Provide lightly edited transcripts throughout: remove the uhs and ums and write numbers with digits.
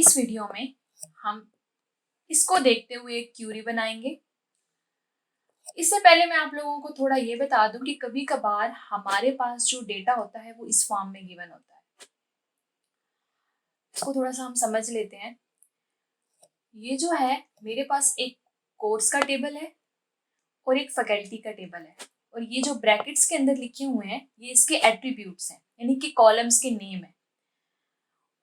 इस वीडियो में हम इसको देखते हुए एक क्यूरी बनाएंगे। इससे पहले मैं आप लोगों को थोड़ा ये बता दूं कि कभी कभार हमारे पास जो डेटा होता है वो इस फॉर्म में गिवन होता है। इसको थोड़ा सा हम समझ लेते हैं। ये जो है मेरे पास एक कोर्स का टेबल है और एक फैकल्टी का टेबल है, और ये जो ब्रैकेट्स के अंदर लिखे हुए हैं ये इसके एट्रीब्यूट्स हैं, यानी कि कॉलम्स के नेम है।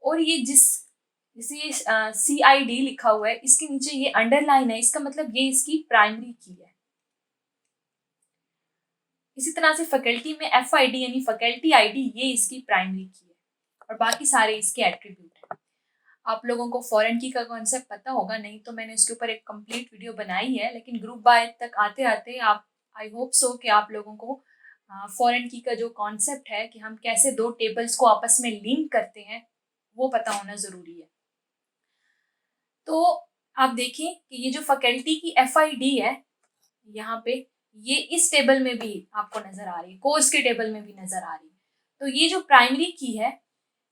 और ये जैसे ये CID लिखा हुआ है, इसके नीचे ये अंडरलाइन है, इसका मतलब ये इसकी प्राइमरी की है। इसी तरह से फैकल्टी में FID यानी फैकल्टी ID, ये इसकी प्राइमरी की है और बाकी सारे इसके एट्रीब्यूट हैं। आप लोगों को फॉरेन की का कॉन्सेप्ट पता होगा, नहीं तो मैंने इसके ऊपर एक कंप्लीट वीडियो बनाई है, लेकिन ग्रुप बाय तक आते आते आप आई होप सो कि आप लोगों को फॉरेन की का जो कॉन्सेप्ट है कि हम कैसे दो टेबल्स को आपस में लिंक करते हैं वो पता होना जरूरी है। तो आप देखें कि ये जो फैकल्टी की FID है यहाँ पे, ये इस टेबल में भी आपको नजर आ रही है, कोर्स के टेबल में भी नजर आ रही है। तो ये जो प्राइमरी की है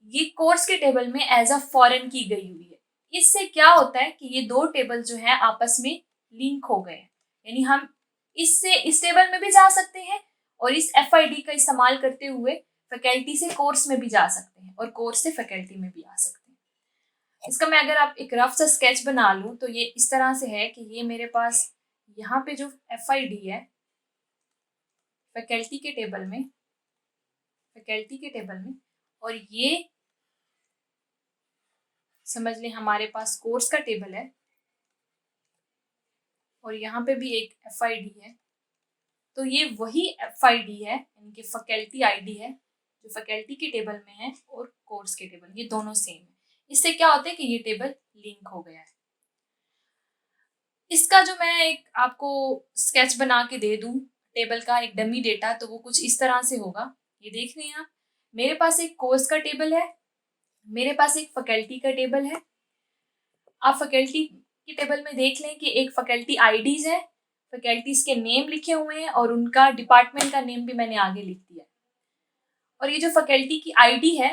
ये कोर्स के टेबल में एज अ फॉरेन की गई हुई है। इससे क्या होता है कि ये दो टेबल जो है आपस में लिंक हो गए, यानी हम इससे इस टेबल में भी जा सकते हैं और इस FID का इस्तेमाल करते हुए फैकल्टी से कोर्स में भी जा सकते हैं और कोर्स से फैकल्टी में भी आ सकते हैं। इसका मैं अगर आप एक रफ सा स्केच बना लूं तो ये इस तरह से है कि ये मेरे पास यहाँ पे जो FID है फैकल्टी के टेबल में, और ये समझ लें हमारे पास कोर्स का टेबल है और यहाँ पे भी एक FID है। तो ये वही FID है, इनके फैकल्टी ID है जो फैकल्टी के टेबल में है और कोर्स के टेबल, ये दोनों सेम है। इससे क्या होता है कि ये टेबल लिंक हो गया है। इसका जो मैं एक आपको स्केच बना के दे दूं टेबल का, एक डमी डेटा, तो वो कुछ इस तरह से होगा। ये देख रहे हैं आप, मेरे पास एक कोर्स का टेबल है, मेरे पास एक फैकल्टी का टेबल है। आप फैकल्टी के टेबल में देख लें कि एक फैकल्टी IDs है, फैकल्टीज के नेम लिखे हुए हैं और उनका डिपार्टमेंट का नेम भी मैंने आगे लिख दिया। और ये जो फैकल्टी की ID है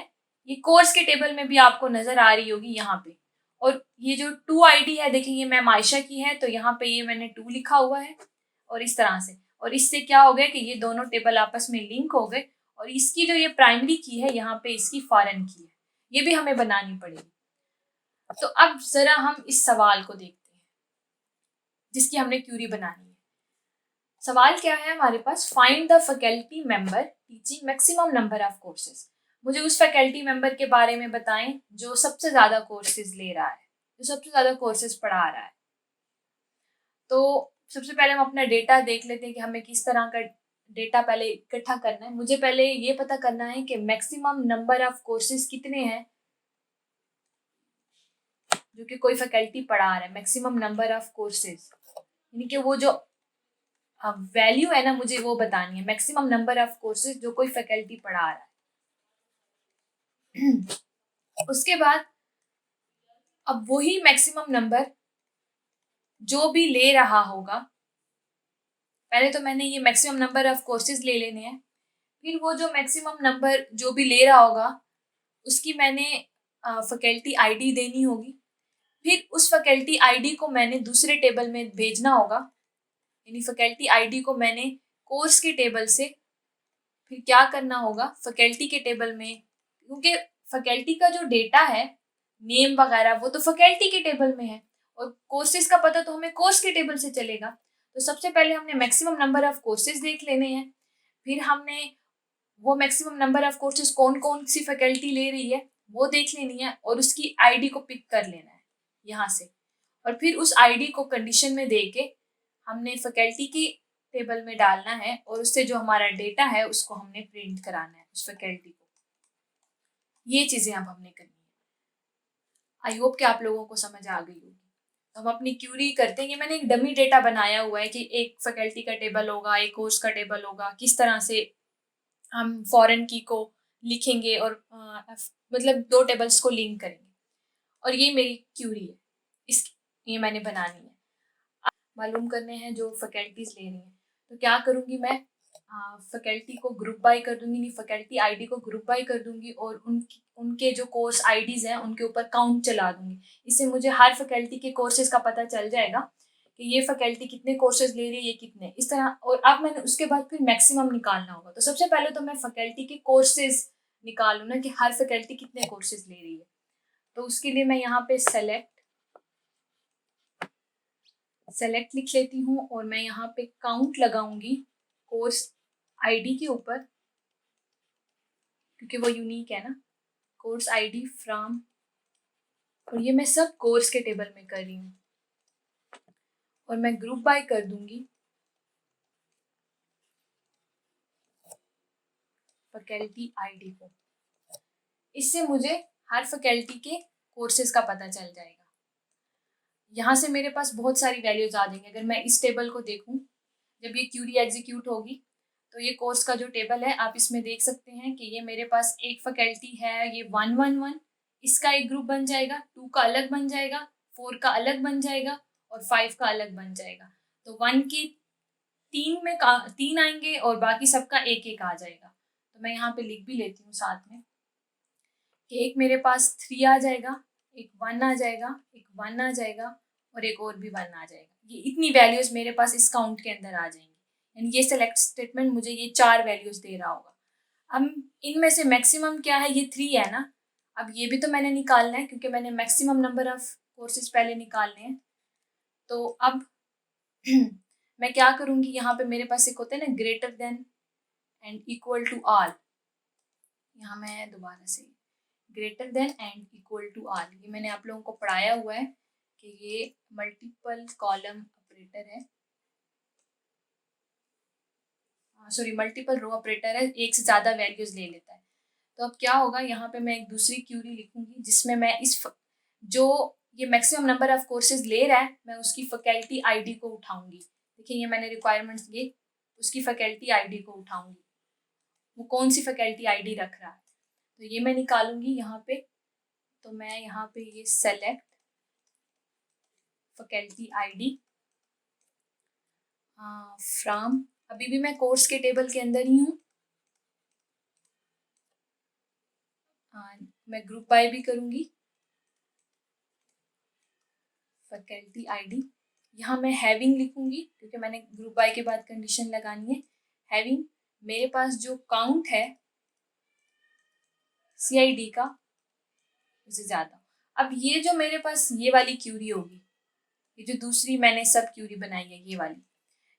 ये कोर्स के टेबल में भी आपको नजर आ रही होगी यहाँ पे। और ये जो 2 ID है, देखिए ये मैम आयशा की है, तो यहाँ पे ये मैंने 2 लिखा हुआ है और इस तरह से। और इससे क्या हो गया कि ये दोनों टेबल आपस में लिंक हो गए और इसकी जो ये प्राइमरी की है यहाँ पे इसकी फॉरेन की है, ये भी हमें बनानी पड़ेगी। तो अब जरा हम इस सवाल को देखते हैं जिसकी हमने क्यूरी बनानी है। सवाल क्या है हमारे पास, find the faculty member teaching maximum number of courses. मुझे उस फैकल्टी मेंबर के बारे में बताएं जो सबसे ज्यादा कोर्सेज ले रहा है, जो सबसे ज्यादा कोर्सेज पढ़ा रहा है। तो सबसे पहले हम अपना डेटा देख लेते हैं कि हमें किस तरह का डेटा पहले इकट्ठा करना है। मुझे पहले ये पता करना है कि मैक्सिमम नंबर ऑफ कोर्सेज कितने हैं जो कि कोई फैकल्टी पढ़ा रहा है। मैक्सिमम नंबर ऑफ कोर्सेज यानी कि वो जो वैल्यू है ना, मुझे वो बतानी है, मैक्सिमम नंबर ऑफ कोर्सेज जो कोई फैकल्टी पढ़ा रहा है। उसके बाद अब वही मैक्सिमम नंबर जो भी ले रहा होगा, पहले तो मैंने ये मैक्सिमम नंबर ऑफ कोर्सेज ले लेने हैं, फिर वो जो मैक्सिमम नंबर जो भी ले रहा होगा उसकी मैंने फैकल्टी ID देनी होगी। फिर उस फैकल्टी ID को मैंने दूसरे टेबल में भेजना होगा, यानी फैकल्टी ID को मैंने कोर्स के टेबल से फिर क्या करना होगा फैकल्टी के टेबल में, क्योंकि फैकल्टी का जो डेटा है नेम वगैरह वो तो फैकल्टी के टेबल में है और कोर्सेज का पता तो हमें कोर्स के टेबल से चलेगा। तो सबसे पहले हमने मैक्सिमम नंबर ऑफ कोर्सेज देख लेने हैं, फिर हमने वो मैक्सिमम नंबर ऑफ कोर्सेज कौन कौन सी फैकल्टी ले रही है वो देख लेनी है और उसकी ID को पिक कर लेना है यहाँ से। और फिर उस ID को कंडीशन में दे के हमने फैकल्टी की टेबल में डालना है और उससे जो हमारा डेटा है उसको हमने प्रिंट कराना है उस फैकल्टी को। ये चीजें अब हमने करनी है। आई होप कि आप लोगों को समझ आ गई होगी। तो हम अपनी क्यूरी करते हैं कि मैंने एक डमी डेटा बनाया हुआ है कि एक फैकल्टी का टेबल होगा, एक कोर्स का टेबल होगा, किस तरह से हम फॉरेन की को लिखेंगे और मतलब दो टेबल्स को लिंक करेंगे। और ये मेरी क्यूरी है, ये मैंने बनानी है। मालूम करने हैं जो फैकल्टीज ले रही हैं, तो क्या करूँगी मैं, फैकल्टी को ग्रुप बाय कर दूंगी, नहीं फैकल्टी आईडी को ग्रुप बाय कर दूंगी और उनके जो कोर्स आईडीज हैं उनके ऊपर काउंट चला दूंगी। इससे मुझे हर फैकल्टी के कोर्सेज का पता चल जाएगा कि ये फैकल्टी कितने कोर्सेज ले रही है, ये कितने, इस तरह। और अब मैंने उसके बाद फिर मैक्सिमम निकालना होगा। तो सबसे पहले तो मैं फैकल्टी के कोर्सेज निकालूँ ना कि हर फैकल्टी कितने कोर्सेज ले रही है। तो उसके लिए मैं यहाँ पे सेलेक्ट लिख लेती हूँ और मैं यहाँ पे काउंट लगाऊंगी कोर्स आईडी के ऊपर, क्योंकि वो यूनिक है ना, कोर्स आईडी फ्रॉम, और ये मैं सब कोर्स के टेबल में कर रही हूँ। और मैं ग्रुप बाय कर दूंगी फैकल्टी आईडी को। इससे मुझे हर फैकल्टी के कोर्सेज का पता चल जाएगा। यहाँ से मेरे पास बहुत सारी वैल्यूज आ जाएंगी। अगर मैं इस टेबल को देखूँ, जब ये क्यूरी एग्जीक्यूट होगी तो ये कोर्स का जो टेबल है आप इसमें देख सकते हैं कि ये मेरे पास एक फैकल्टी है, ये 111, इसका एक ग्रुप बन जाएगा, 2 का अलग बन जाएगा, 4 का अलग बन जाएगा और 5 का अलग बन जाएगा। तो 1 की 3 आएंगे और बाकी सबका एक एक आ जाएगा। तो मैं यहाँ पे लिख भी लेती हूँ साथ में कि एक मेरे पास 3 आ जाएगा, एक 1 आ जाएगा, एक 1 आ जाएगा और एक और भी 1 आ जाएगा। ये इतनी वैल्यूज मेरे पास इस काउंट के अंदर आ जाएंगी। एंड ये सेलेक्ट स्टेटमेंट मुझे ये 4 वैल्यूज दे रहा होगा। अब इनमें से मैक्सिमम क्या है, ये 3 है ना। अब ये भी तो मैंने निकालना है क्योंकि मैंने मैक्सिमम नंबर ऑफ कोर्सेज पहले निकालने हैं। तो अब मैं क्या करूँगी, यहाँ पे मेरे पास एक होता है ना greater than and equal to all. यहाँ मैं दोबारा से greater than and equal to all, ये मैंने आप लोगों को पढ़ाया हुआ है कि ये मल्टीपल कॉलम ऑपरेटर है, सॉरी मल्टीपल रो ऑपरेटर है, एक से ज़्यादा वैल्यूज ले लेता है। तो अब क्या होगा, यहाँ पे मैं एक दूसरी क्यूरी लिखूंगी जिसमें मैं जो ये मैक्सिमम नंबर ऑफ कोर्सेज ले रहा है मैं उसकी फैकल्टी आईडी को उठाऊंगी। देखिए ये मैंने रिक्वायरमेंट्स दिए, उसकी फैकल्टी आईडी को उठाऊंगी, वो कौन सी फैकल्टी आईडी रख रहा है। तो ये मैं निकालूंगी यहाँ पे। तो मैं यहाँ पे ये सेलेक्ट फैकल्टी आईडी फ्रॉम, अभी भी मैं कोर्स के टेबल के अंदर ही हूँ। मैं ग्रुप बाय भी करूँगी फैकल्टी आईडी। यहाँ मैं हैविंग लिखूंगी क्योंकि मैंने ग्रुप बाय के बाद कंडीशन लगानी है। हैविंग मेरे पास जो काउंट है CID का उससे ज़्यादा। अब ये जो मेरे पास ये वाली क्यूरी होगी, ये जो दूसरी मैंने सब क्यूरी बनाई है ये वाली,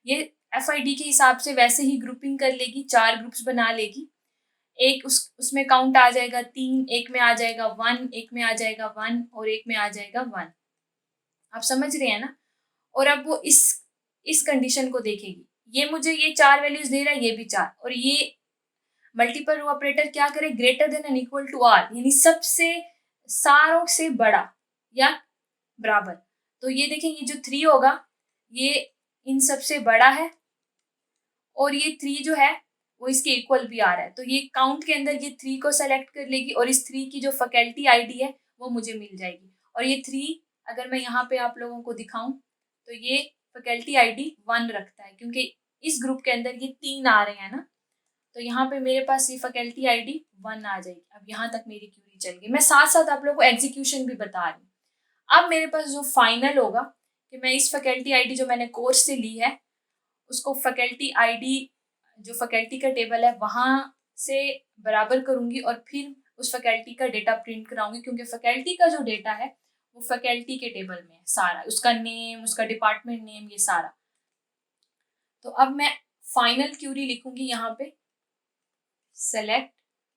ये FID के हिसाब से वैसे ही ग्रुपिंग कर लेगी, 4 ग्रुप्स बना लेगी। एक उसमें काउंट आ जाएगा 3, एक में आ जाएगा 1, एक में आ जाएगा 1 और एक में आ जाएगा 1। आप समझ रहे हैं ना। और अब वो इस कंडीशन को देखेगी, ये मुझे ये 4 वैल्यूज दे रहा है, ये भी 4, और ये मल्टीपल रो ऑपरेटर क्या करे, greater than and equal to all, यानी सबसे सारों से बड़ा या बराबर। तो ये देखें, ये जो 3 होगा ये इन सबसे बड़ा है और ये 3 जो है वो इसके इक्वल भी आ रहा है। तो ये काउंट के अंदर ये 3 को सेलेक्ट कर लेगी और इस 3 की जो फैकल्टी आईडी है वो मुझे मिल जाएगी। और ये 3 अगर मैं यहाँ पे आप लोगों को दिखाऊं तो ये फैकल्टी आईडी 1 रखता है क्योंकि इस ग्रुप के अंदर ये 3 आ रहे हैं ना। तो यहाँ पे मेरे पास ये फैकल्टी आईडी 1 आ जाएगी। अब यहाँ तक मेरी क्यूरी चल गई। मैं साथ साथ आप लोगों को एग्जीक्यूशन भी बता रही हूँ। अब मेरे पास जो फाइनल होगा कि मैं इस फैकल्टी आईडी जो मैंने कोर्स से ली है उसको फैकल्टी आईडी जो फैकल्टी का टेबल है वहाँ से बराबर करूँगी और फिर उस फैकल्टी का डेटा प्रिंट कराऊंगी, क्योंकि फैकल्टी का जो डेटा है वो फैकल्टी के टेबल में है सारा, उसका नेम, उसका डिपार्टमेंट नेम, ये सारा। तो अब मैं फाइनल क्यूरी लिखूंगी, यहाँ पे सेलेक्ट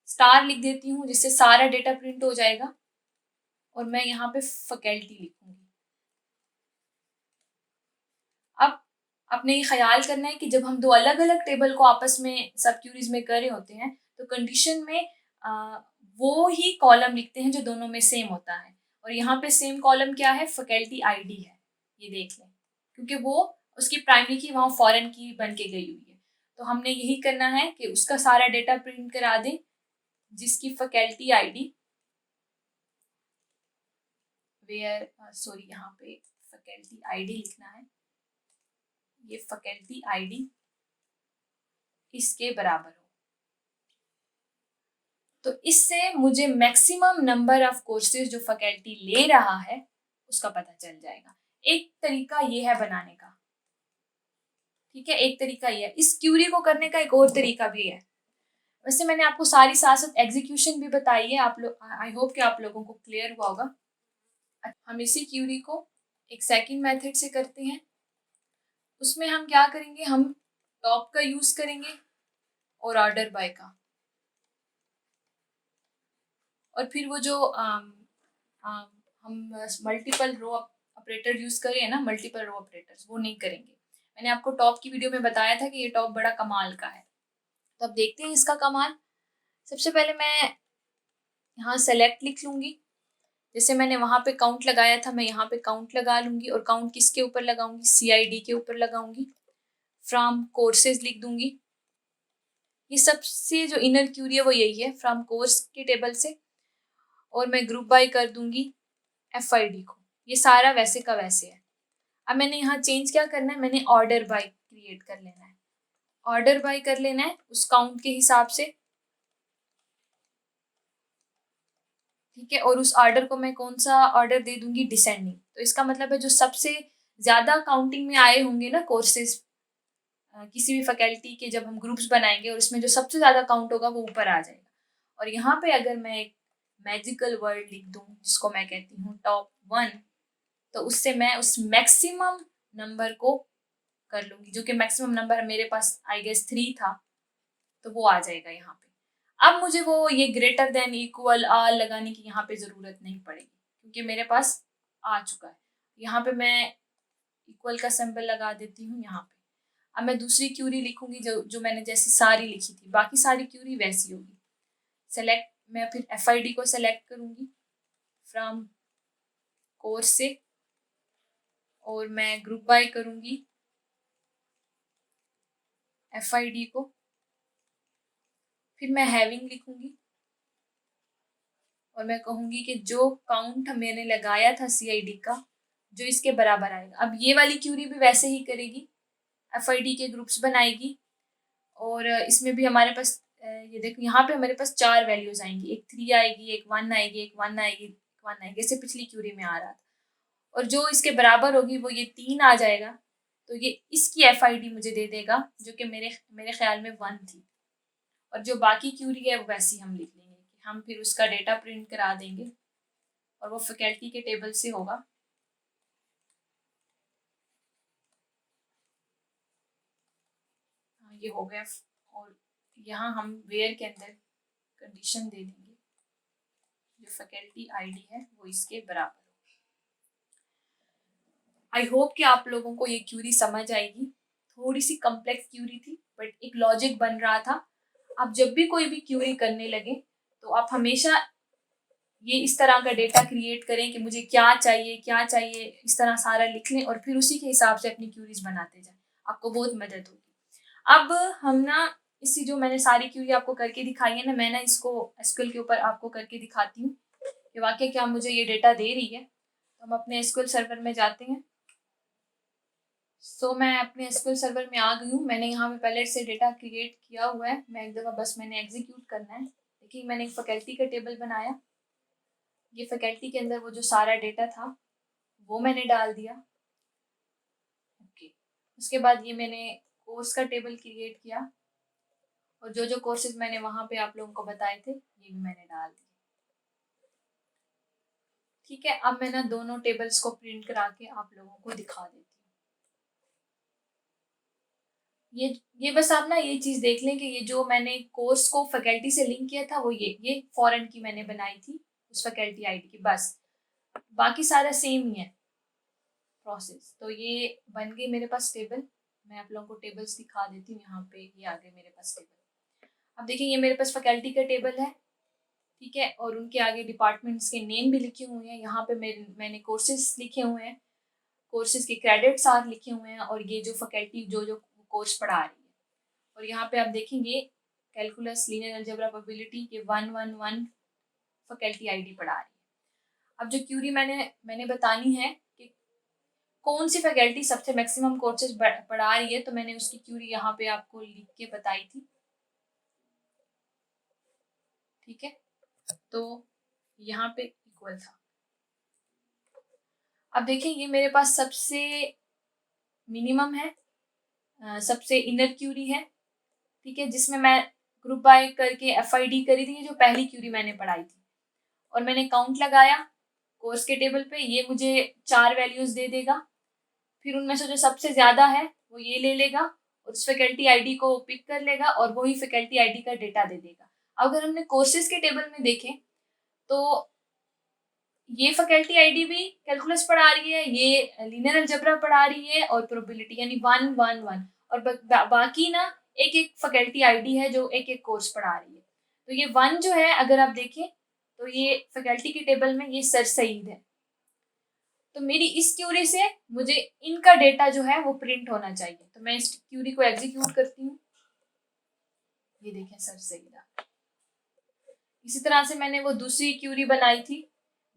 स्टार लिख देती हूँ जिससे सारा डेटा प्रिंट हो जाएगा और मैं यहाँ पे फैकल्टी लिखूंगी। अब अपने ये ख्याल करना है कि जब हम दो अलग अलग टेबल को आपस में सब क्यूरीज में कर रहे होते हैं तो कंडीशन में वो ही कॉलम लिखते हैं जो दोनों में सेम होता है। और यहाँ पे सेम कॉलम क्या है, फैकल्टी आईडी है, ये देख लें, क्योंकि वो उसकी प्राइमरी की वहाँ फॉरेन की बन के गई हुई है। तो हमने यही करना है कि उसका सारा डेटा प्रिंट करा दें जिसकी फैकल्टी आईडी वेयर सॉरी यहाँ पे फैकल्टी आईडी लिखना है, ये फैकल्टी आईडी इसके बराबर हो। तो इससे मुझे मैक्सिमम नंबर ऑफ कोर्सेज जो फैकल्टी ले रहा है उसका पता चल जाएगा। एक तरीका ये है बनाने का, ठीक है, एक तरीका ये है। इस क्यूरी को करने का एक और तरीका भी है। वैसे मैंने आपको सारी साथ साथ एग्जीक्यूशन भी बताई है, आप लोग, आई होप कि आप लोगों को क्लियर हुआ होगा। हम इसी क्यूरी को एक सेकंड मेथड से करते हैं। उसमें हम क्या करेंगे, हम टॉप का यूज करेंगे और ऑर्डर बाय का, और फिर वो जो हम मल्टीपल रो ऑपरेटर यूज करें ना, मल्टीपल रो ऑपरेटर्स, वो नहीं करेंगे। मैंने आपको टॉप की वीडियो में बताया था कि ये टॉप बड़ा कमाल का है। तो अब देखते हैं इसका कमाल। सबसे पहले मैं यहाँ सेलेक्ट लिख लूंगी। जैसे मैंने वहां पे काउंट लगाया था, मैं यहाँ पे काउंट लगा लूंगी, और काउंट किसके ऊपर लगाऊंगी, CID के ऊपर लगाऊंगी। फ्रॉम कोर्सेज लिख दूंगी। ये सबसे जो इनर क्यूरी है वो यही है, फ्रॉम कोर्स के टेबल से। और मैं ग्रुप बाय कर दूंगी FID को। ये सारा वैसे का वैसे है। अब मैंने यहाँ चेंज क्या करना है, मैंने ऑर्डर बाय क्रिएट कर लेना है। ऑर्डर बाय कर लेना है उस काउंट के हिसाब से, ठीक है। और उस ऑर्डर को मैं कौन सा ऑर्डर दे दूंगी, डिसेंडिंग। तो इसका मतलब है जो सबसे ज्यादा काउंटिंग में आए होंगे ना कोर्सेज किसी भी फैकल्टी के, जब हम ग्रुप्स बनाएंगे और इसमें जो सबसे ज्यादा काउंट होगा वो ऊपर आ जाएगा। और यहाँ पे अगर मैं एक मैजिकल वर्ड लिख दूं जिसको मैं कहती हूँ टॉप 1, तो उससे मैं उस मैक्सिमम नंबर को कर लूंगी, जो कि मैक्सिमम नंबर मेरे पास आई गेस 3 था, तो वो आ जाएगा यहाँ पे। अब मुझे वो ये ग्रेटर देन, इक्वल, आल लगाने की यहाँ पे जरूरत नहीं पड़ेगी, क्योंकि मेरे पास आ चुका है। यहाँ पे मैं इक्वल का सिंबल लगा देती हूँ यहाँ पे। अब मैं दूसरी क्यूरी लिखूंगी जो मैंने जैसी सारी लिखी थी, बाकी सारी क्यूरी वैसी होगी। सेलेक्ट, मैं फिर FID को सेलेक्ट करूंगी फ्रॉम कोर्स से, और मैं ग्रुप बाय करूंगी FID को। फिर मैं हैविंग लिखूंगी और मैं कहूंगी कि जो काउंट मैंने लगाया था CID का, जो इसके बराबर आएगा। अब ये वाली क्यूरी भी वैसे ही करेगी, FID के ग्रुप्स बनाएगी। और इसमें भी हमारे पास ये देखो, यहाँ पे हमारे पास 4 वैल्यूज आएंगी, एक 3 आएगी, एक 1 आएगी, एक 1 आएगी, एक 1 आएगी, जैसे पिछली क्यूरी में आ रहा था। और जो इसके बराबर होगी वो ये 3 आ जाएगा, तो ये इसकी FID मुझे दे देगा, जो कि मेरे ख्याल में 1 थी। और जो बाकी क्यूरी है वो वैसी हम लिख लेंगे कि हम फिर उसका डेटा प्रिंट करा देंगे, और वो फैकल्टी के टेबल से होगा। ये हो गया। और यहाँ हम वेयर के अंदर कंडीशन दे देंगे, जो फैकल्टी ID है वो इसके बराबर हो। आई होप कि आप लोगों को ये क्यूरी समझ आएगी। थोड़ी सी कॉम्प्लेक्स क्यूरी थी, बट एक लॉजिक बन रहा था। आप जब भी कोई भी क्यूरी करने लगे तो आप हमेशा ये इस तरह का डेटा क्रिएट करें कि मुझे क्या चाहिए क्या चाहिए, इस तरह सारा लिख लें और फिर उसी के हिसाब से अपनी क्यूरीज बनाते जाएं। आपको बहुत मदद होगी। अब हम ना इसी जो मैंने सारी क्यूरी आपको करके दिखाई है ना, मैं ना इसको SQL के ऊपर आपको करके दिखाती हूँ कि वाकई क्या मुझे ये डेटा दे रही है। तो हम अपने SQL सर्वर में जाते हैं। मैं अपने SQL सर्वर में आ गई हूँ। मैंने यहाँ पे पहले से डेटा क्रिएट किया हुआ है, मैं एक दफ़ा बस मैंने एग्जीक्यूट करना है। देखिए मैंने एक फैकल्टी का टेबल बनाया। ये फैकल्टी के अंदर वो जो सारा डेटा था वो मैंने डाल दिया। ओके, उसके बाद ये मैंने कोर्स का टेबल क्रिएट किया, और जो जो कोर्सेज मैंने वहाँ पे आप लोगों को बताए थे ये भी मैंने डाल दिए। ठीक है, अब मैं ना दोनों टेबल्स को प्रिंट करा के आप लोगों को दिखा देती हूँ। ये बस आप ना ये चीज़ देख लें कि ये जो मैंने कोर्स को फैकल्टी से लिंक किया था वो ये फॉरेन की मैंने बनाई थी उस फैकल्टी ID की, बस बाकी सारा सेम ही है प्रोसेस। तो ये बन गई मेरे पास टेबल। मैं आप लोगों को टेबल्स दिखा देती हूँ। यहाँ पे ये आ गए मेरे पास टेबल। अब देखिए ये मेरे पास फैकल्टी का टेबल है, ठीक है, और उनके आगे डिपार्टमेंट्स के नेम भी लिखे हुए हैं। यहाँ पे मैंने कोर्सेज लिखे हुए हैं, कोर्सेज के क्रेडिट्स आर लिखे हुए हैं, और ये जो फैकल्टी जो जो कोर्स पढ़ा रही है। और यहाँ पे आप देखेंगे कैलकुलस, लीनियर अलजेब्रा, प्रोबेबिलिटी के 111 फैकल्टी ID पढ़ा रही है। अब जो क्यूरी मैंने बतानी है कि कौन सी फैकल्टी सबसे मैक्सिमम कोर्सेज पढ़ा रही है, तो मैंने उसकी क्यूरी यहाँ पे आपको लिख के बताई थी। ठीक है, तो यहाँ पे इक्वल था। अब देखिए ये मेरे पास सबसे मिनिमम है, सबसे इनर क्यूरी है। ठीक है, जिसमें मैं ग्रुप बाय करके FID करी थी, जो पहली क्यूरी मैंने पढ़ाई थी, और मैंने काउंट लगाया कोर्स के टेबल पे। ये मुझे 4 वैल्यूज दे देगा। फिर उनमें से जो सबसे ज्यादा है वो ये ले लेगा और उस फैकल्टी आईडी को पिक कर लेगा और वही फैकल्टी आईडी का डेटा दे देगा। अगर हमने कोर्सेज के टेबल में देखें तो ये फैकल्टी आईडी भी कैलकुलस पढ़ा रही है, ये लीनियर अलजेब्रा पढ़ा रही है और प्रोबेबिलिटी, यानी 1 1 1, और बाकी ना एक एक फैकल्टी आईडी है जो एक एक कोर्स पढ़ा रही है। तो ये 1 जो है, अगर आप देखें तो ये फैकल्टी के टेबल में ये सर सईद है। तो मेरी इस क्यूरी से मुझे इनका डेटा जो है वो प्रिंट होना चाहिए। तो मैं इस क्यूरी को एग्जीक्यूट करती हूँ। ये देखें सर सईद। इसी तरह से मैंने वो दूसरी क्यूरी बनाई थी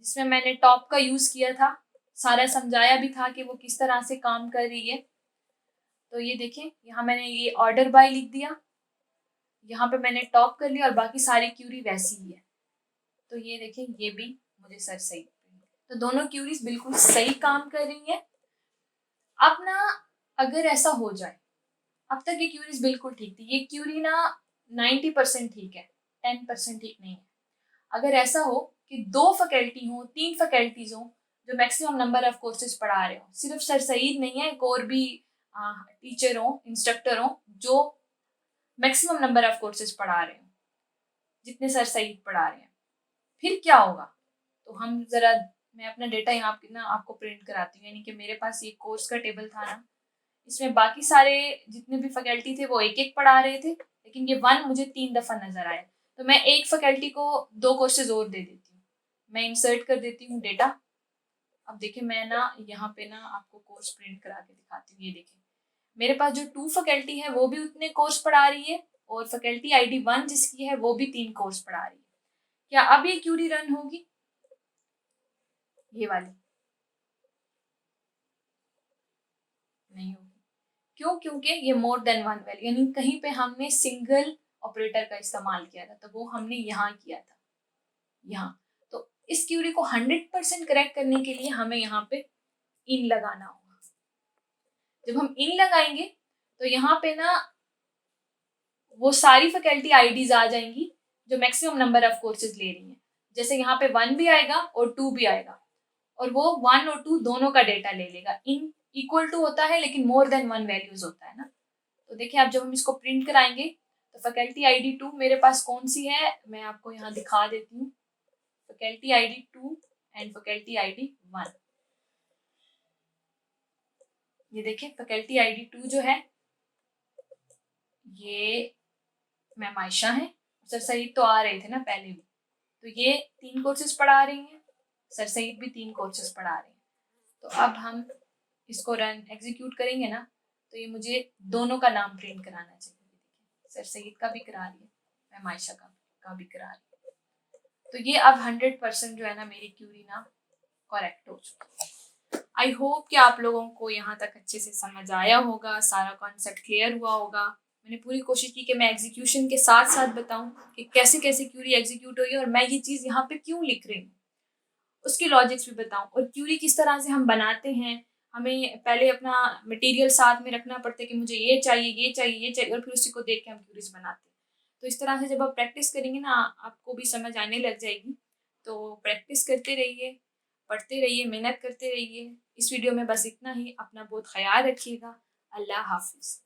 जिसमें मैंने टॉप का यूज किया था, सारा समझाया भी था कि वो किस तरह से काम कर रही है। तो ये देखें, यहाँ मैंने ये ऑर्डर बाय लिख दिया, यहाँ पे मैंने टॉप कर लिया और बाकी सारी क्यूरी वैसी ही है। तो ये देखें, ये भी मुझे सर सही। तो दोनों क्यूरीज बिल्कुल सही काम कर रही है। अब ना अगर ऐसा हो जाए, अब तक ये क्यूरीज बिल्कुल ठीक थी, ये क्यूरी ना 90% ठीक है, 10% ठीक नहीं है। अगर ऐसा हो कि 2 फैकल्टी हो, 3 फैकल्टीज हो जो मैक्सिमम नंबर ऑफ कोर्सेज पढ़ा रहे हो, सिर्फ सर सईद नहीं है, एक और भी टीचर हो, इंस्ट्रक्टर हो जो मैक्सिमम नंबर ऑफ कोर्सेज पढ़ा रहे हो जितने सर सईद पढ़ा रहे हैं, फिर क्या होगा? तो हम जरा, मैं अपना डेटा यहाँ ना आपको प्रिंट कराती हूँ। यानी कि मेरे पास ये कोर्स का टेबल था ना, इसमें बाकी सारे जितने भी फैकल्टी थे वो एक एक पढ़ा रहे थे, लेकिन ये 1 मुझे 3 दफ़ा नजर आया। तो मैं एक फैकल्टी को 2 कोर्सेज और दे देती हूँ। मैं इंसर्ट कर देती हूँ डेटा। अब देखिए मैं ना यहाँ पे ना आपको कोर्स प्रिंट करा के दिखाती हूँ। ये देखिए मेरे पास जो 2 फैकल्टी है वो भी उतने कोर्स पढ़ा रही है और फैकल्टी ID 1 जिसकी है वो भी 3 कोर्स पढ़ा रही है। क्या अब ये क्यूरी रन होगी? ये वाली नहीं होगी। क्यों? क्योंकि ये मोर देन 1 वैल्यू, यानी कहीं पे हमने सिंगल ऑपरेटर का इस्तेमाल किया था, तो वो हमने यहाँ किया था, यहाँ। तो इस क्यूरी को 100% करेक्ट करने के लिए हमें यहाँ पे इन लगाना होगा। जब हम इन लगाएंगे तो यहाँ पे ना वो सारी फैकल्टी आईडीज आ जाएंगी जो मैक्सिमम नंबर ऑफ कोर्सेज ले रही हैं। जैसे यहाँ पे 1 भी आएगा और 2 भी आएगा, और वो 1 और 2 दोनों का डेटा ले लेगा। इन इक्वल टू होता है लेकिन मोर देन 1 वैल्यूज होता है ना। तो देखिए अब जब हम इसको प्रिंट कराएंगे तो फैकल्टी ID 2 मेरे पास कौन सी है, मैं आपको यहाँ दिखा देती हूँ। Faculty ID 2 and faculty ID 1। ये देखिए फैकल्टी ID 2 जो है ये मैम आयशा है। सर सईद तो आ रहे थे ना पहले भी, तो ये 3 कोर्सेज पढ़ा रही हैं, सर सईद भी 3 कोर्सेज पढ़ा रहे हैं। तो अब हम इसको रन एग्जीक्यूट करेंगे ना, तो ये मुझे दोनों का नाम प्रिंट कराना चाहिए। सर सईद का भी करा रही है, मैम आयशा का भी करा रही है। तो ये अब 100% जो है ना मेरी क्यूरी ना करेक्ट हो चुकी है। आई होप कि आप लोगों को यहाँ तक अच्छे से समझ आया होगा, सारा कॉन्सेप्ट क्लियर हुआ होगा। मैंने पूरी कोशिश की कि मैं एग्जीक्यूशन के साथ साथ बताऊं कि कैसे कैसे क्यूरी एग्जीक्यूट हुई और मैं ये चीज़ यहाँ पे क्यों लिख रही हूँ, उसकी लॉजिक्स भी बताऊं, और क्यूरी किस तरह से हम बनाते हैं। हमें पहले अपना मटेरियल साथ में रखना पड़ता है कि मुझे ये चाहिए, ये चाहिए, ये चाहिए, और फिर उसी को देख के हम क्यूरीज बनाते हैं। तो इस तरह से जब आप प्रैक्टिस करेंगे ना, आपको भी समझ आने लग जाएगी। तो प्रैक्टिस करते रहिए, पढ़ते रहिए, मेहनत करते रहिए। इस वीडियो में बस इतना ही। अपना बहुत ख्याल रखिएगा। अल्लाह हाफिज़।